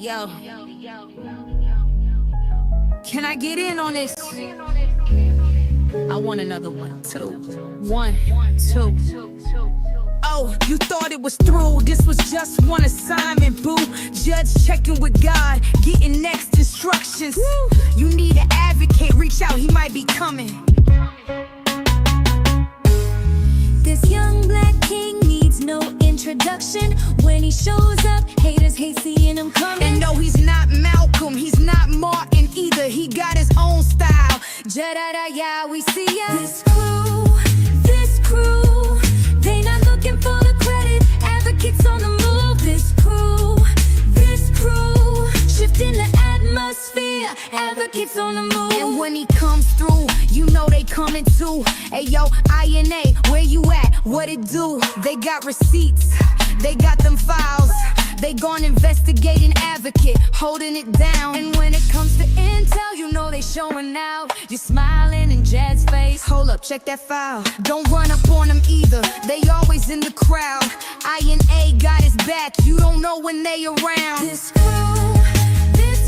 Yo, can I get in on this? I want another one, two. One, two. Oh, you thought it was through. This was just one assignment, boo. Judge checking with God, getting next instructions. You need an advocate, reach out, he might be coming. This young black king needs no introduction. When he shows up, haters hate seeing him coming. And no, he's not Malcolm, he's not Martin either. He got his own style. Ja-da-da-ya, we see ya. This crew, they not looking for the credit. Advocates on the move. This crew, shifting the atmosphere. Advocates on the move. And when he comes through, you know they coming too. Hey yo, INA, where you at? What it do? They got receipts, they got them files. They gon' investigate an advocate, holding it down. And when it comes to intel, you know they showing out. You're smiling in Jed's face. Hold up, check that file. Don't run up on them either, they always in the crowd. INA got his back, you don't know when they around. This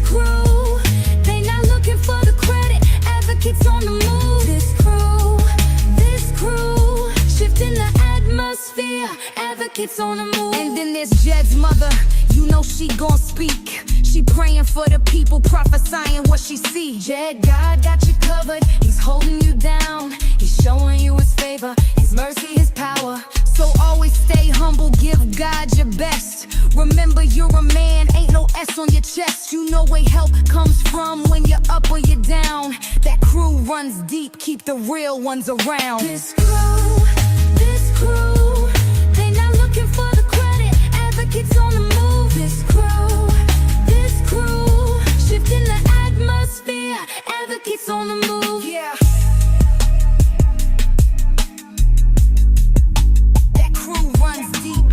crew, they not looking for the credit. Advocates on the move. This crew, shifting the atmosphere. Advocates on the move. And then there's Jed's mother, you know she gon' speak. She praying for the people, prophesying what she see. Jed, God got you covered, he's holding you down. He's showing you his favor, his mercy, his power. So always stay humble, give God your best. Remember you're a man, ain't no S on your chest. You know where help comes from when you're up or you're down. That crew runs deep, keep the real ones around. This crew, they not looking for the credit. Advocates on the move. This crew, shifting the atmosphere. Advocates on the move. Yeah. That crew runs deep,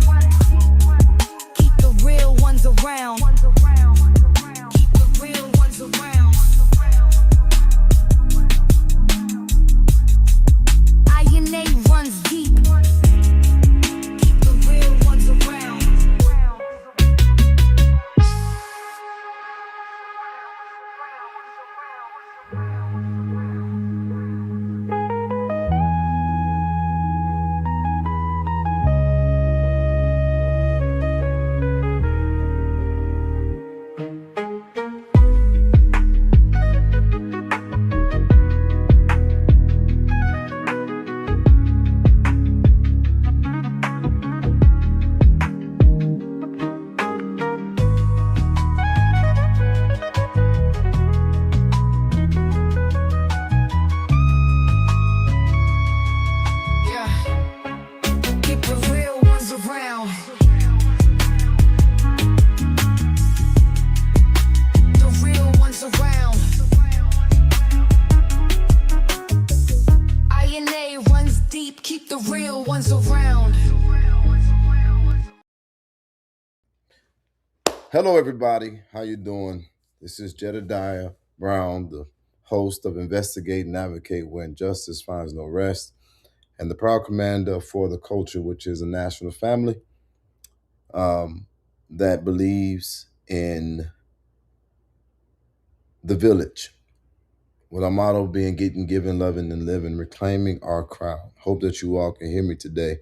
keep the real ones around. Keep the real ones around. INA runs deep, keep the real ones around. Keep the real ones around. The real ones around. INA runs deep, keep the real ones around. Hello, everybody. How you doing? This is Jedediah Brown, the host of Investigate and Advocate Where Injustice Finds No Rest, and the proud commander for the culture, which is a national family that believes in the village, with our motto being getting, giving, loving, and living, reclaiming our crown. Hope that you all can hear me today.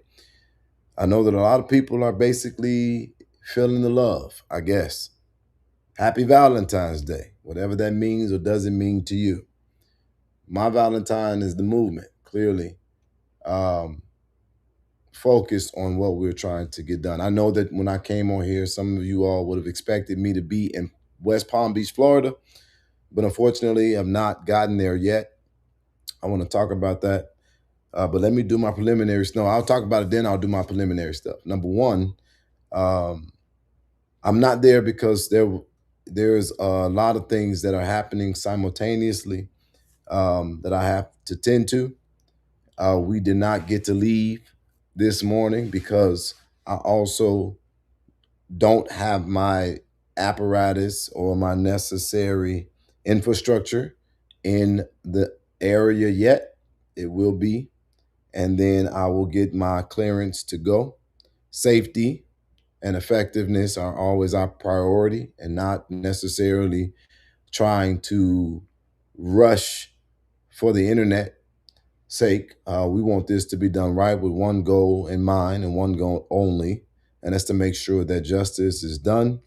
I know that a lot of people are basically feeling the love, I guess. Happy Valentine's Day, whatever that means or doesn't mean to you. My Valentine is the movement, clearly focused on what we're trying to get done. I know that when I came on here, some of you all would have expected me to be in West Palm Beach, Florida, but unfortunately, I've not gotten there yet. I want to talk about that, but let me do my preliminary stuff. I'll talk about it then. I'll do my preliminary stuff. Number one, I'm not there because there's a lot of things that are happening simultaneously that I have to tend to. We did not get to leave this morning because I also don't have my apparatus or my necessary infrastructure in the area yet. It will be, and then I will get my clearance to go. Safety and effectiveness are always our priority, and not necessarily trying to rush for the internet sake. We want this to be done right with one goal in mind and one goal only, and that's to make sure that justice is done.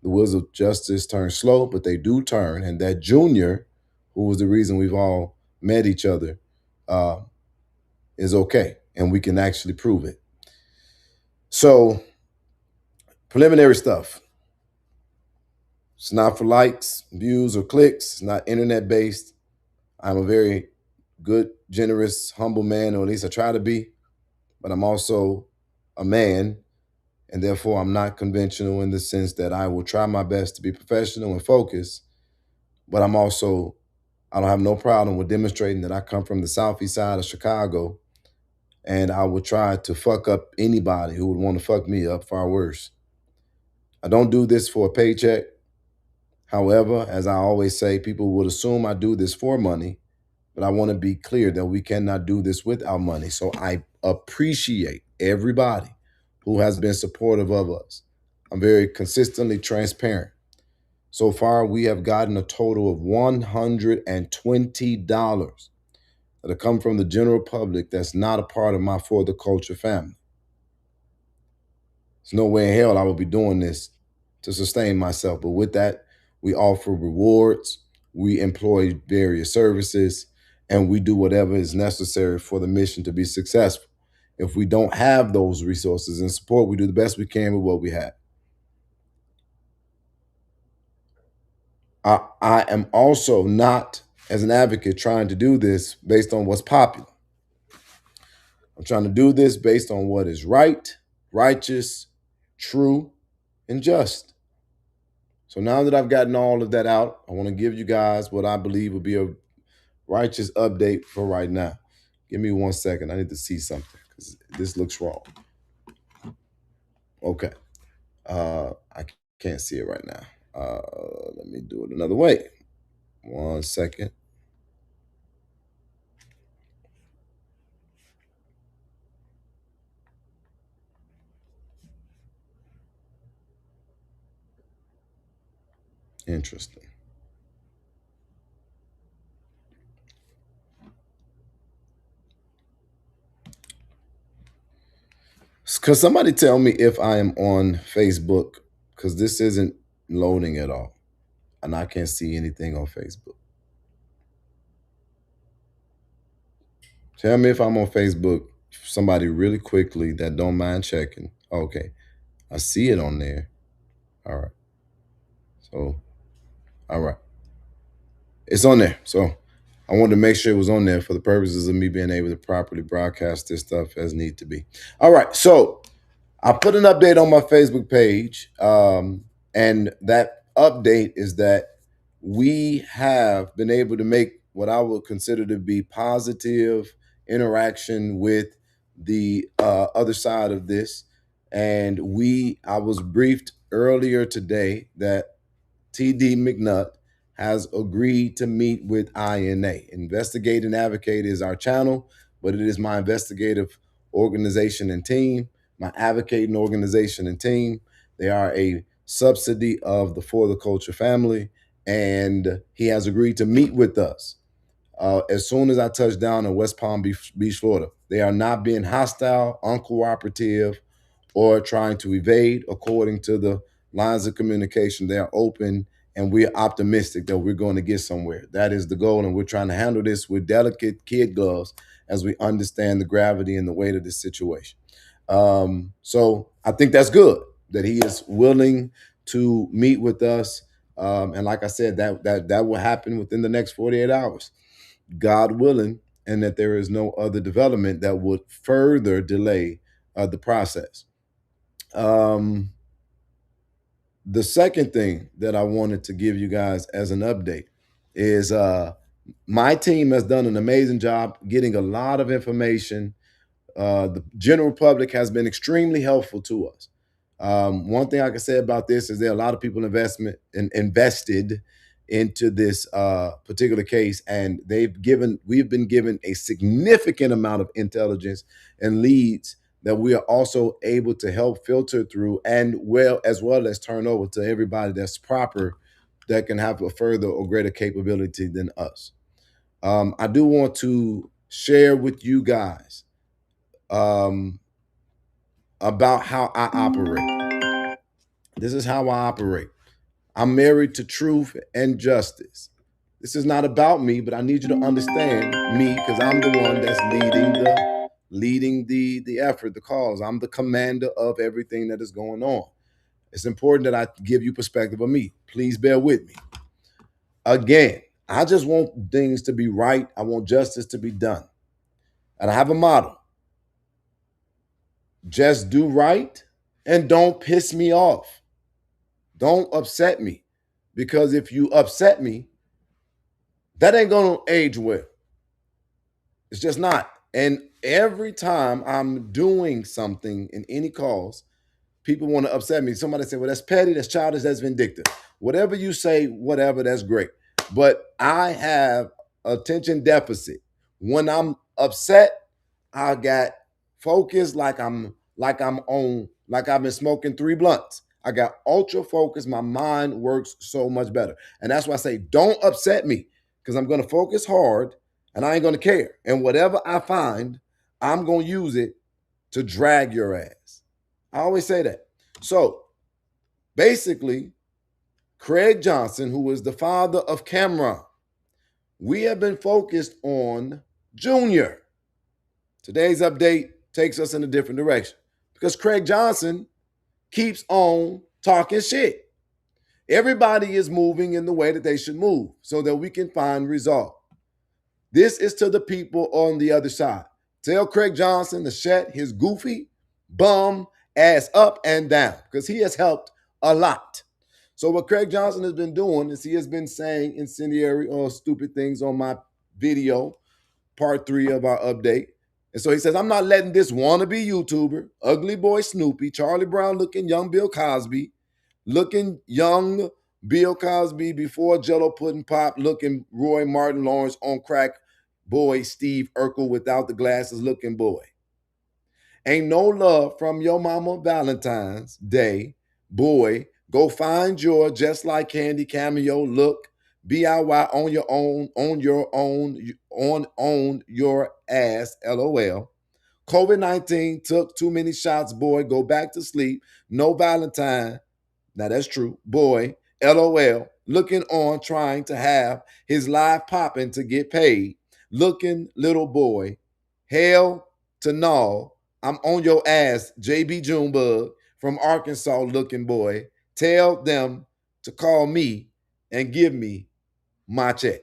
The wheels of justice turn slow, but they do turn, and that Junior, who was the reason we've all met each other, uh, is okay, and we can actually prove it. So, preliminary stuff. It's not for likes, views, or clicks. It's not internet based. I'm a very good, generous, humble man, or at least I try to be, but I'm also a man, and therefore I'm not conventional in the sense that I will try my best to be professional and focused, but I don't have no problem with demonstrating that I come from the southeast side of Chicago, and I would try to fuck up anybody who would want to fuck me up, far worse. I don't do this for a paycheck. However, as I always say, people would assume I do this for money, but I want to be clear that we cannot do this without money. So I appreciate everybody who has been supportive of us. I'm very consistently transparent. So far, we have gotten a total of $120 that have come from the general public that's not a part of my For the Culture family. There's no way in hell I would be doing this to sustain myself. But with that, we offer rewards, we employ various services, and we do whatever is necessary for the mission to be successful. If we don't have those resources and support, we do the best we can with what we have. I am also not, as an advocate, trying to do this based on what's popular. I'm trying to do this based on what is right, righteous, true, and just. So now that I've gotten all of that out, I want to give you guys what I believe would be a righteous update for right now. Give me 1 second. I need to see something because this looks wrong. Okay. I can't see it right now. Let me do it another way. 1 second. Interesting. Because somebody tell me if I am on Facebook, because this isn't loading at all. And I can't see anything on Facebook. Tell me if I'm on Facebook. Somebody really quickly that don't mind checking. Okay. I see it on there. All right. So, all right. It's on there. So I wanted to make sure it was on there for the purposes of me being able to properly broadcast this stuff as need to be. All right. So I put an update on my Facebook page. And that update is that we have been able to make what I would consider to be positive interaction with the other side of this. And I was briefed earlier today that TD McNutt has agreed to meet with INA. Investigate and Advocate is our channel, but it is my investigative organization and team, my advocating organization and team. They are a subsidy of the For the Culture family, and he has agreed to meet with us as soon as I touch down in West Palm Beach, Florida. They are not being hostile, uncooperative, or trying to evade according to the lines of communication. They are open, and we're optimistic that we're going to get somewhere. That is the goal, and we're trying to handle this with delicate kid gloves as we understand the gravity and the weight of this situation. So I think that's good that he is willing to meet with us. And like I said, that will happen within the next 48 hours, God willing, and that there is no other development that would further delay the process. The second thing that I wanted to give you guys as an update is my team has done an amazing job getting a lot of information. The general public has been extremely helpful to us. One thing I can say about this is there are a lot of people invested into this particular case, and we've been given a significant amount of intelligence and leads that we are also able to help filter through and as well as turn over to everybody that's proper, that can have a further or greater capability than us. I do want to share with you guys um, about how I operate. This is how I operate. I'm married to truth and justice. This is not about me, but I need you to understand me, because I'm the one that's leading the effort, the cause. I'm the commander of everything that is going on. It's important that I give you perspective of me. Please bear with me. Again, I just want things to be right. I want justice to be done. And I have a motto. Just do right and don't piss me off. Don't upset me. Because if you upset me, that ain't going to age well. It's just not. And every time I'm doing something in any cause, people want to upset me. Somebody say, well, that's petty, that's childish, that's vindictive. Whatever you say, whatever, that's great. But I have attention deficit. When I'm upset, I got focused like I've been smoking 3 blunts. I got ultra focused. My mind works so much better. And that's why I say, don't upset me, because I'm going to focus hard and I ain't going to care. And whatever I find, I'm going to use it to drag your ass. I always say that. So basically, Craig Johnson, who is the father of Cameron, we have been focused on Junior. Today's update takes us in a different direction because Craig Johnson keeps on talking shit. Everybody is moving in the way that they should move so that we can find result. This is to the people on the other side. Tell Craig Johnson to shut his goofy bum ass up and down, because he has helped a lot. So what Craig Johnson has been doing is he has been saying incendiary or stupid things on my video, part 3 of our update. And so he says, I'm not letting this wannabe YouTuber, ugly boy Snoopy, Charlie Brown looking young Bill Cosby, looking young Bill Cosby before Jello pudding pop, looking Roy Martin Lawrence on crack boy Steve Urkel without the glasses looking boy. Ain't no love from your mama Valentine's Day, boy. Go find your just like candy cameo look. DIY on your own, on your ass, LOL. COVID-19 took too many shots, boy. Go back to sleep. No Valentine. Now that's true. Boy, LOL. Looking on, trying to have his live popping to get paid. Looking little boy. Hell to no. I'm on your ass, JB Junebug from Arkansas looking boy. Tell them to call me and give me my check.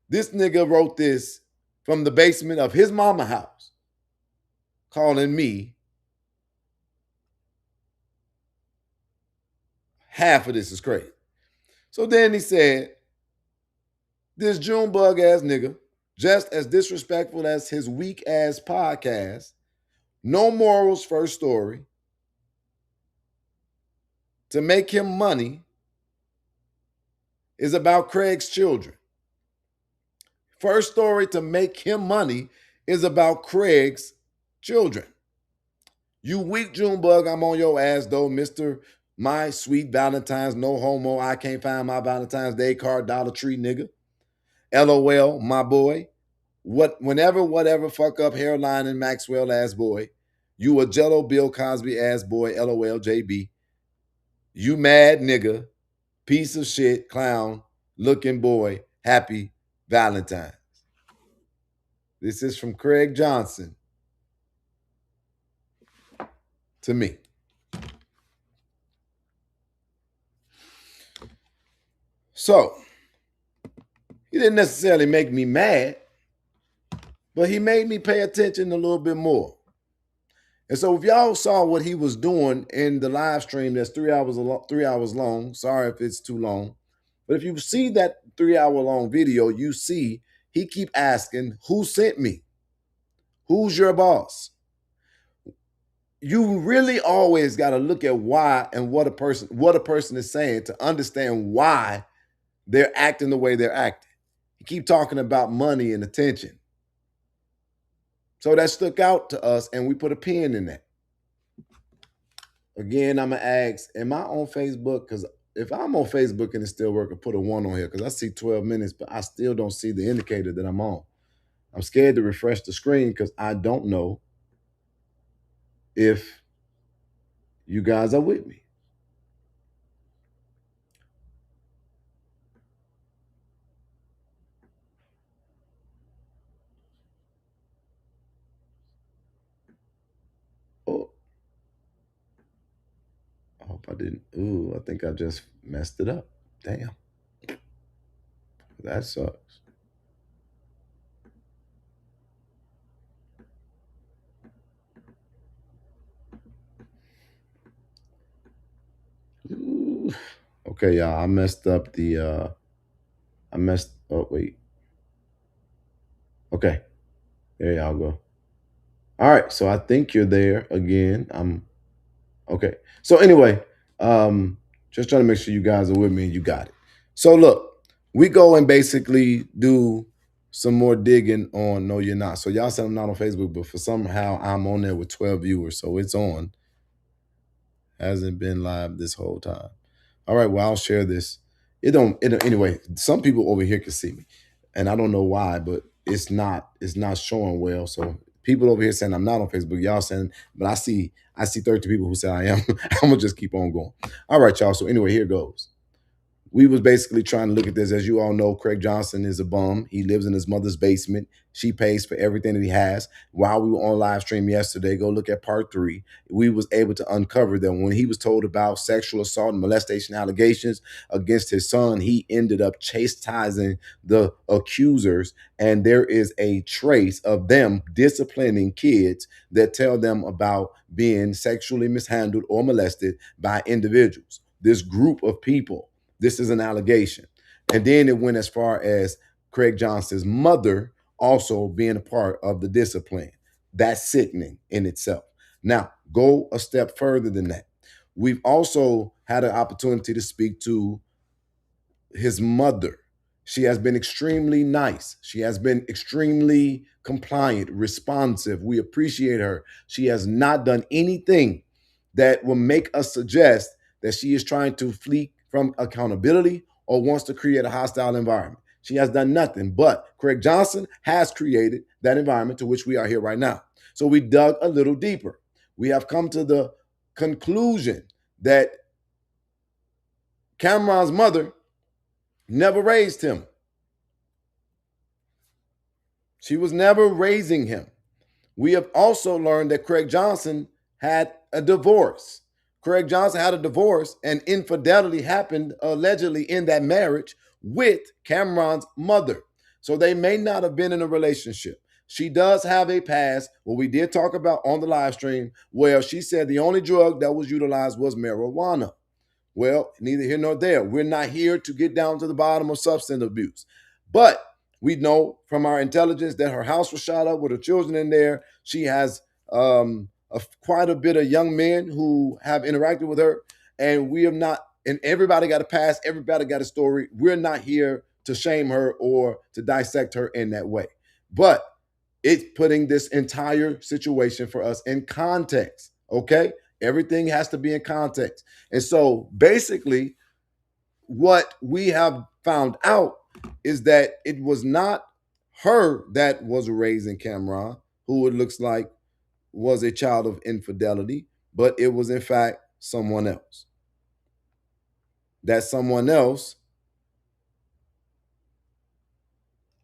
This nigga wrote this from the basement of his mama house, calling me. Half of this is crazy. So then he said, this Junebug ass nigga, just as disrespectful as his weak ass podcast, no morals first story, to make him money is about Craig's children. First story to make him money is about Craig's children. You weak Junebug, I'm on your ass though, Mr. My Sweet Valentine's, no homo, I can't find my Valentine's Day card, Dollar Tree nigga. LOL, my boy. Whatever fuck up hairline and Maxwell ass boy. You a Jello Bill Cosby ass boy, LOL JB. You mad nigga, piece of shit, clown, looking boy, happy Valentine's. This is from Craig Johnson to me. So, he didn't necessarily make me mad, but he made me pay attention a little bit more. And so if y'all saw what he was doing in the live stream that's 3 hours long, sorry if it's too long, but if you see that 3-hour long video, you see he keep asking, who sent me? Who's your boss? You really always got to look at why and what a person is saying to understand why they're acting the way they're acting. You keep talking about money and attention. So that stuck out to us, and we put a pin in that. Again, I'm gonna ask, am I on Facebook? Because if I'm on Facebook and it's still working, put a 1 on here because I see 12 minutes, but I still don't see the indicator that I'm on. I'm scared to refresh the screen because I don't know if you guys are with me. Oh, I hope I didn't. Ooh, I think I just messed it up. Damn, that sucks. Ooh. Okay, y'all, I messed up the oh wait. Okay, there y'all go. All right, so I think you're there again. I'm okay. So anyway, just trying to make sure you guys are with me and you got it. So look, we go and basically do some more digging on No You're Not. So y'all said I'm not on Facebook, but for somehow I'm on there with 12 viewers. So it's on. Hasn't been live this whole time. All right, well, I'll share this. Anyway, some people over here can see me. And I don't know why, but it's not showing well. So people over here saying I'm not on Facebook, y'all saying, but I see 30 people who say I am. I'm gonna just keep on going. All right, y'all. So anyway, here goes. We was basically trying to look at this. As you all know, Craig Johnson is a bum. He lives in his mother's basement. She pays for everything that he has. While we were on live stream yesterday, go look at part 3. We was able to uncover that when he was told about sexual assault and molestation allegations against his son, he ended up chastising the accusers. And there is a trace of them disciplining kids that tell them about being sexually mishandled or molested by individuals. This group of people. This is an allegation. And then it went as far as Craig Johnson's mother also being a part of the discipline. That's sickening in itself. Now, go a step further than that. We've also had an opportunity to speak to his mother. She has been extremely nice. She has been extremely compliant, responsive. We appreciate her. She has not done anything that will make us suggest that she is trying to flee from accountability or wants to create a hostile environment. She has done nothing, but Craig Johnson has created that environment to which we are here right now. So we dug a little deeper. We have come to the conclusion that Cameron's mother never raised him. She was never raising him. We have also learned that Craig Johnson had a divorce. Craig Johnson had a divorce, and infidelity happened allegedly in that marriage with Cameron's mother. So they may not have been in a relationship. She does have a past, what we did talk about on the live stream, where she said the only drug that was utilized was marijuana. Well, neither here nor there. We're not here to get down to the bottom of substance abuse. But we know from our intelligence that her house was shot up with her children in there. She has quite a bit of young men who have interacted with her. And we have not, and everybody got a past, everybody got a story. We're not here to shame her or to dissect her in that way. But it's putting this entire situation for us in context, okay? Everything has to be in context. And so basically, what we have found out is that it was not her that was raising Cameron, who it looks like was a child of infidelity, but it was in fact someone else. That someone else.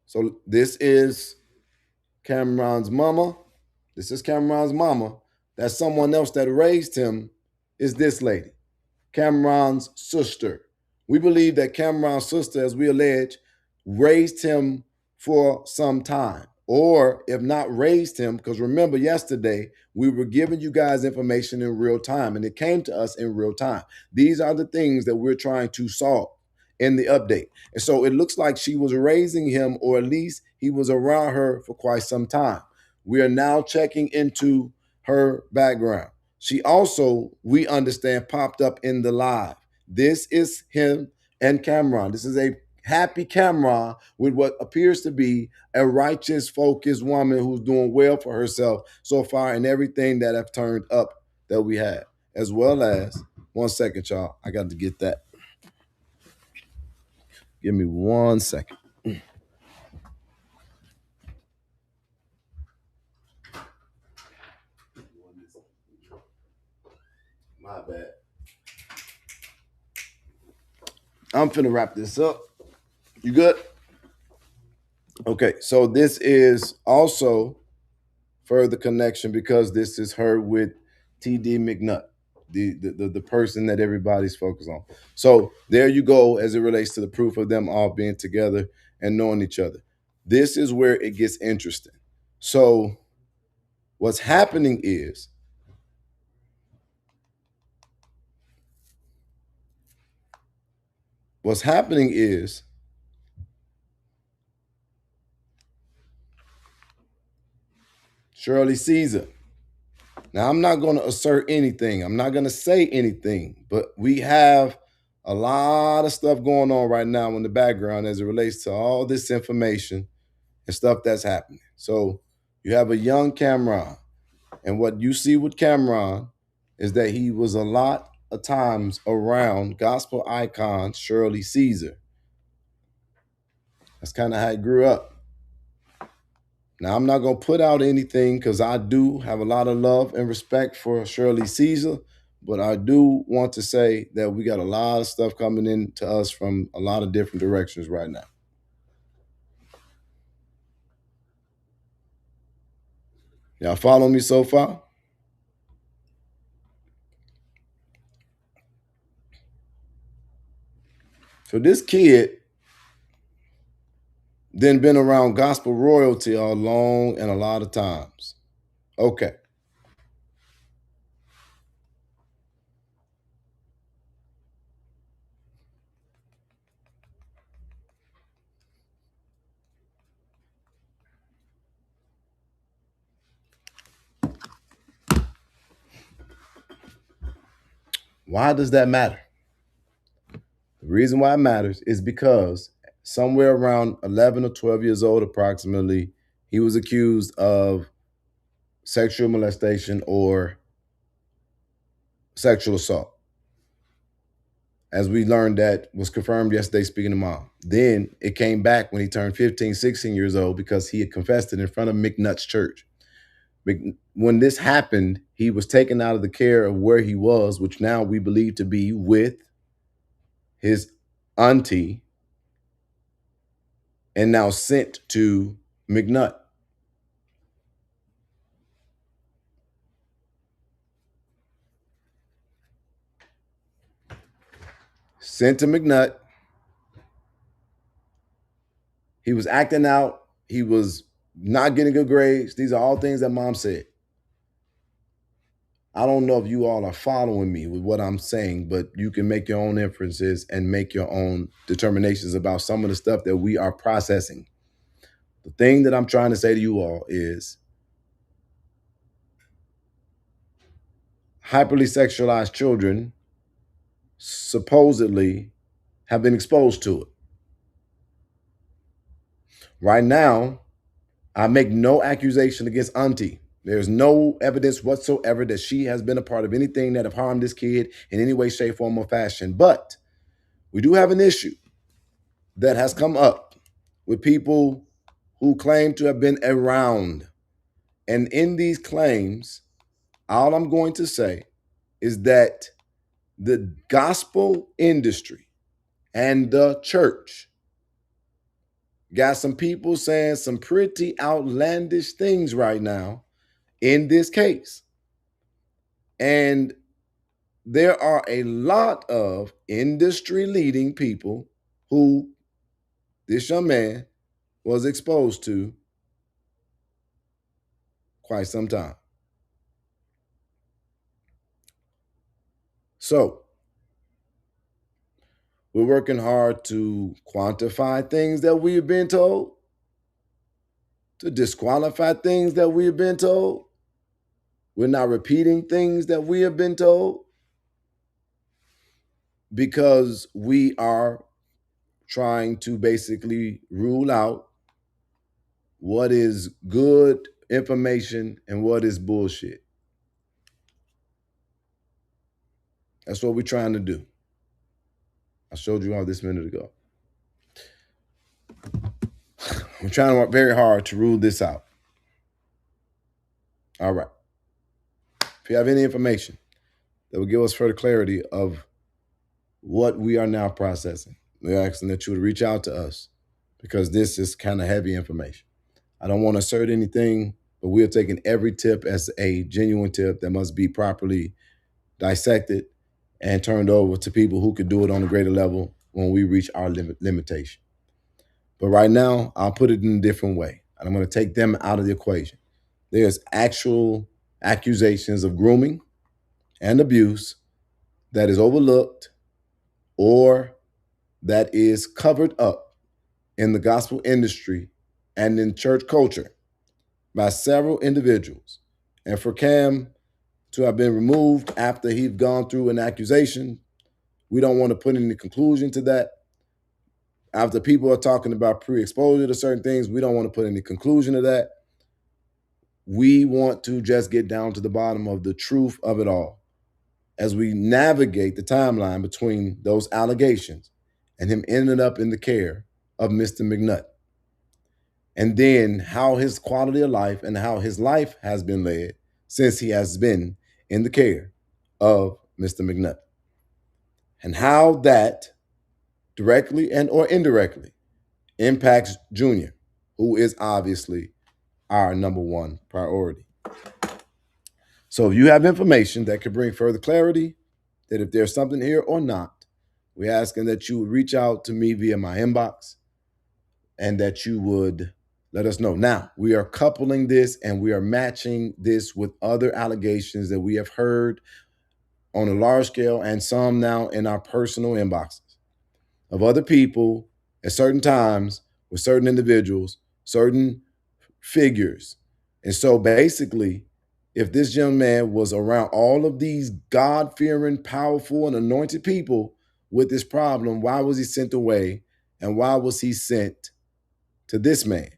So this is Cameron's mama. This is Cameron's mama. That someone else that raised him is this lady, Cameron's sister. We believe that Cameron's sister, as we allege, raised him for some time. Or if not raised him, because remember yesterday, we were giving you guys information in real time and it came to us in real time. These are the things that we're trying to solve in the update. And so it looks like she was raising him, or at least he was around her for quite some time. We are now checking into her background. She also, we understand, popped up in the live. This is him and Cameron. This is a happy camera with what appears to be a righteous, focused woman who's doing well for herself so far in everything that have turned up that we had. As well as, one second, y'all. I got to get that. Give me 1 second. My bad. I'm finna wrap this up. You good? Okay, so this is also further connection because this is her with TD McNutt, the person that everybody's focused on. So there you go as it relates to the proof of them all being together and knowing each other. This is where it gets interesting. So what's happening is Shirley Caesar. Now, I'm not going to assert anything. I'm not going to say anything, but we have a lot of stuff going on right now in the background as it relates to all this information and stuff that's happening. So you have a young Cameron, and what you see with Cameron is that he was a lot of times around gospel icon Shirley Caesar. That's kind of how he grew up. Now, I'm not going to put out anything because I do have a lot of love and respect for Shirley Caesar, but I do want to say that we got a lot of stuff coming in to us from a lot of different directions right now. Y'all follow me so far? So this kid then been around gospel royalty all long and a lot of times. Okay. Why does that matter? The reason why it matters is because somewhere around 11 or 12 years old, approximately, he was accused of sexual molestation or sexual assault. As we learned, that was confirmed yesterday speaking to mom. Then it came back when he turned 15, 16 years old because he had confessed it in front of McNutt's church. When this happened, he was taken out of the care of where he was, which now we believe to be with his auntie, and now sent to McNutt. Sent to McNutt. He was acting out. He was not getting good grades. These are all things that mom said. I don't know if you all are following me with what I'm saying, but you can make your own inferences and make your own determinations about some of the stuff that we are processing. The thing that I'm trying to say to you all is hyperly sexualized children supposedly have been exposed to it. Right now, I make no accusation against auntie. There's no evidence whatsoever that she has been a part of anything that have harmed this kid in any way, shape, form, or fashion. But we do have an issue that has come up with people who claim to have been around. And in these claims, all I'm going to say is that the gospel industry and the church got some people saying some pretty outlandish things right now in this case. And there are a lot of industry leading people who this young man was exposed to quite some time. So we're working hard to quantify things that we have been told, to disqualify things that we have been told. We're not repeating things that we have been told because we are trying to basically rule out what is good information and what is bullshit. That's what we're trying to do. I showed you all this a minute ago. We're trying to work very hard to rule this out. All right. If you have any information that will give us further clarity of what we are now processing, we're asking that you would reach out to us because this is kind of heavy information. I don't want to assert anything, but we are taking every tip as a genuine tip that must be properly dissected and turned over to people who could do it on a greater level when we reach our limitation. But right now, I'll put it in a different way. And I'm going to take them out of the equation. There's actual accusations of grooming and abuse that is overlooked or that is covered up in the gospel industry and in church culture by several individuals. And for Cam to have been removed after he'd gone through an accusation, we don't want to put any conclusion to that. After people are talking about pre-exposure to certain things, we don't want to put any conclusion to that. We want to just get down to the bottom of the truth of it all as we navigate the timeline between those allegations and him ending up in the care of Mr. McNutt. And then how his quality of life and how his life has been led since he has been in the care of Mr. McNutt. And how that directly and or indirectly impacts Junior, who is obviously our number one priority. So if you have information that could bring further clarity, that if there's something here or not, we're asking that you would reach out to me via my inbox and that you would let us know. Now, we are coupling this and we are matching this with other allegations that we have heard on a large scale and some now in our personal inboxes of other people at certain times with certain individuals, certain figures. And so basically, if this young man was around all of these God-fearing, powerful, and anointed people with this problem, why was he sent away? And why was he sent to this man?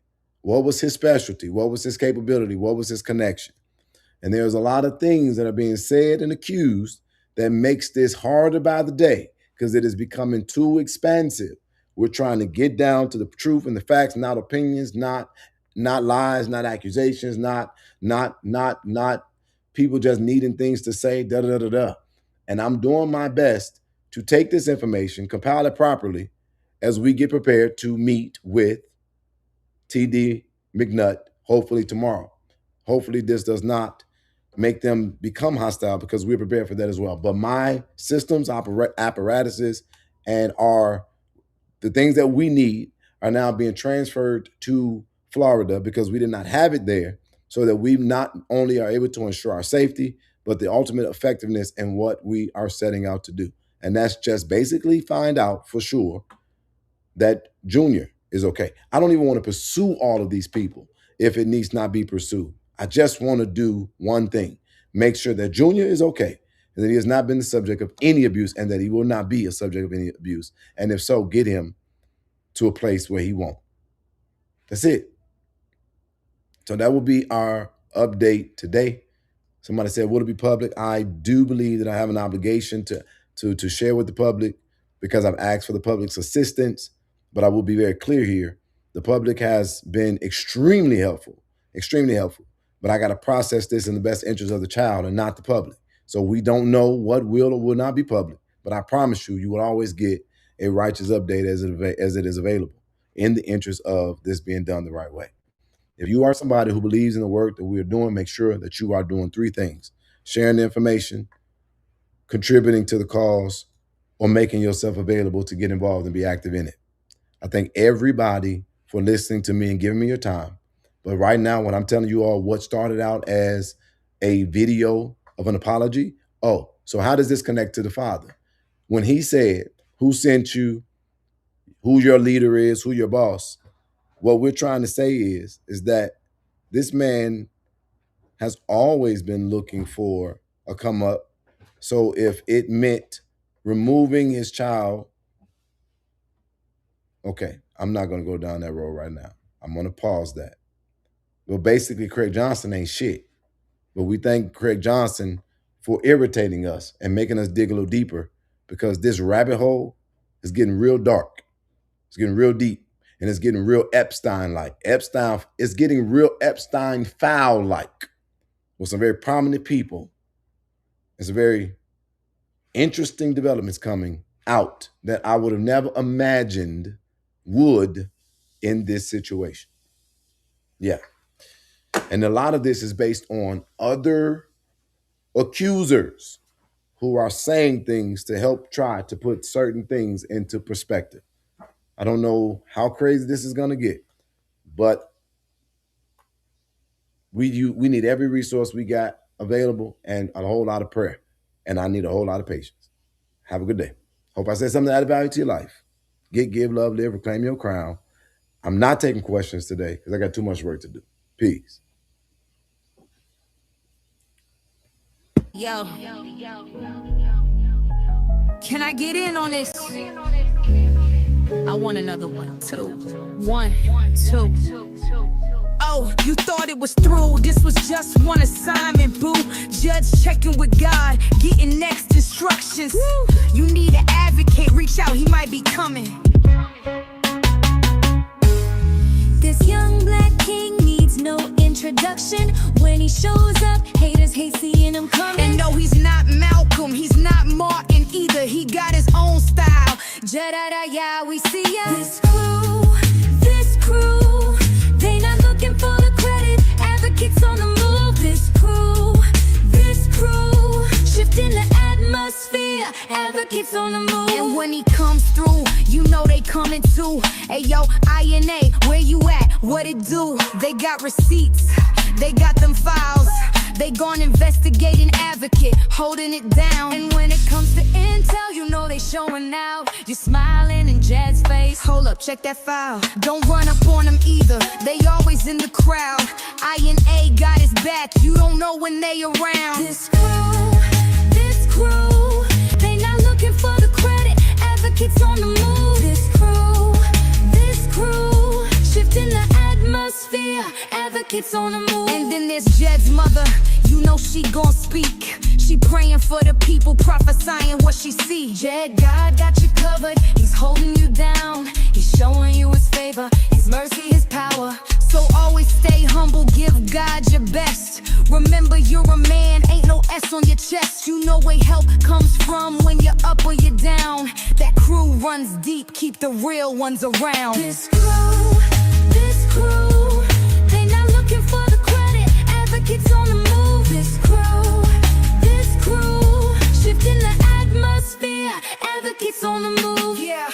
What was his specialty? What was his capability? What was his connection? And there's a lot of things that are being said and accused that makes this harder by the day because it is becoming too expansive. We're trying to get down to the truth and the facts, not opinions, not lies, not accusations, not people just needing things to say, da da da da. And I'm doing my best to take this information, compile it properly as we get prepared to meet with TD McNutt, hopefully tomorrow. Hopefully this does not make them become hostile because we're prepared for that as well. But my systems, apparatuses, and the things that we need are now being transferred to Florida because we did not have it there, so that we not only are able to ensure our safety, but the ultimate effectiveness in what we are setting out to do. And that's just basically find out for sure that Junior is okay. I don't even want to pursue all of these people if it needs not be pursued. I just want to do one thing, make sure that Junior is okay and that he has not been the subject of any abuse and that he will not be a subject of any abuse. And if so, get him to a place where he won't. That's it. So that will be our update today. Somebody said, will it be public? I do believe that I have an obligation to share with the public because I've asked for the public's assistance, but I will be very clear here. The public has been extremely helpful, but I got to process this in the best interest of the child and not the public. So we don't know what will or will not be public, but I promise you, you will always get a righteous update as it is available in the interest of this being done the right way. If you are somebody who believes in the work that we are doing, make sure that you are doing three things: sharing the information, contributing to the cause, or making yourself available to get involved and be active in it. I thank everybody for listening to me and giving me your time. But right now, when I'm telling you all what started out as a video of an apology, so how does this connect to the Father? When he said, who sent you, who your leader is, who your boss, what we're trying to say is that this man has always been looking for a come up. So if it meant removing his child Okay, I'm not going to go down that road right now. I'm going to pause that. Well, basically, Craig Johnson ain't shit. But we thank Craig Johnson for irritating us and making us dig a little deeper, because this rabbit hole is getting real dark. It's getting real deep, and it's getting real Epstein-like. It's getting real Epstein foul-like with some very prominent people. It's a very interesting developments coming out that I would have never imagined would in this situation. Yeah. And a lot of this is based on other accusers who are saying things to help try to put certain things into perspective. I don't know how crazy this is going to get, but we need every resource we got available and a whole lot of prayer. And I need a whole lot of patience. Have a good day. Hope I said something that added value to your life. Get, give, love, live, reclaim your crown. I'm not taking questions today because I got too much work to do. Peace. Yo, can I get in on this? I want another one, two. 1, 2. Oh, you thought it was through. This was just one assignment, boo. Judge checking with God, getting next instructions. You need an advocate, reach out, he might be coming. This young black king needs no introduction. When he shows up, haters hate seeing him coming. And no, he's not Malcolm, he's not Martin either. He got his own style. Ja-da-da, yeah, we see ya. This crew, they not looking for the credit. Advocates on the move. This crew, shifting the atmosphere. Advocates on the move. And when he comes through, you know they coming too. Hey yo, INA, where you at? What it do? They got receipts, they got them files. They gone investigate an advocate, holding it down. And when it comes to intel, you know they showing out. You're smiling in Jed's face. Hold up, check that file. Don't run up on them either, they always in the crowd. INA got his back, you don't know when they around. This crew, they not looking for the credit. Advocates on the move. This crew, shifting the atmosphere. Advocates on the move. And then there's Jed's mother, you know she gon' speak. She praying for the people, prophesying what she see. Jed, God got you covered, he's holding you down. He's showing you his favor, his mercy, his power. So always stay humble, give God your best. Remember you're a man, ain't no S on your chest. You know where help comes from when you're up or you're down. That crew runs deep, keep the real ones around. This crew, they not looking for the credit. Advocates on the move. This crew, shifting the atmosphere. Advocates on the move. Yeah.